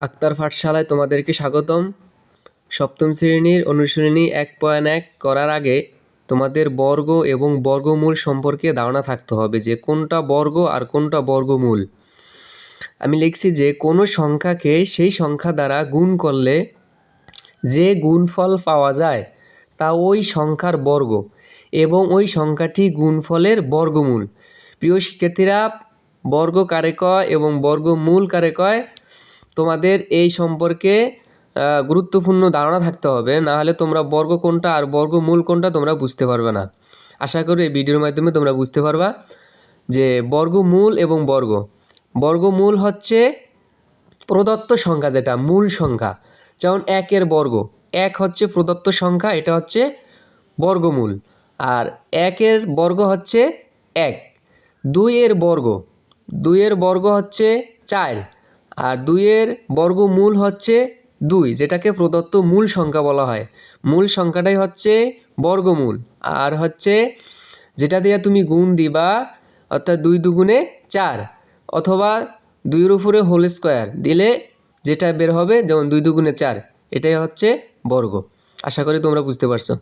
আক্তার পাঠশালায় তোমাদেরকে স্বাগতম। সপ্তম শ্রেণীর অনুশীলনী 1.1 করার আগে তোমাদের বর্গ এবং বর্গমূল সম্পর্কে ধারণা থাকতে হবে যে কোনটা বর্গ আর কোনটা বর্গমূল। আমি লিখছি যে কোনো সংখ্যাকে সেই সংখ্যা দ্বারা গুণ করলে যে গুণফল পাওয়া যায় তা ওই সংখ্যার বর্গ এবং ওই সংখ্যাটি গুণফলের বর্গমূল। প্রিয় শিক্ষার্থীরা, বর্গ কারে কয় এবং বর্গমূল কারে কয় তোমাদের এই সম্পর্কে গুরুত্বপূর্ণ ধারণা থাকতে হবে, না হলে তোমরা বর্গ কোনটা আর বর্গমূল কোনটা তোমরা বুঝতে পারবে না। আশা করি এই ভিডিওর মাধ্যমে তোমরা বুঝতে পারবা যে বর্গমূল এবং বর্গমূল হচ্ছে প্রদত্ত সংখ্যা, যেটা মূল সংখ্যা। যেমন 1-এর বর্গ, 1 হচ্ছে প্রদত্ত সংখ্যা, এটা হচ্ছে বর্গমূল। আর 1-এর বর্গ হচ্ছে 1। 2-এর বর্গ, 2-এর বর্গ হচ্ছে 4। আর 2-এর বর্গমূল হচ্ছে 2, যেটাকে প্রদত্ত মূল সংখ্যা বলা হয়। মূল সংখ্যাটাই হচ্ছে বর্গমূল। আর হচ্ছে যেটা দিয়ে তুমি গুণ দিবা, অর্থাৎ 2 দুগুণে 4, অথবা 2-এর উপরে হোল স্কোয়ার দিলে যেটা বের হবে, যেমন 2 দুগুণে 4, এটাই হচ্ছে বর্গ। আশা করি তোমরা বুঝতে পারছো।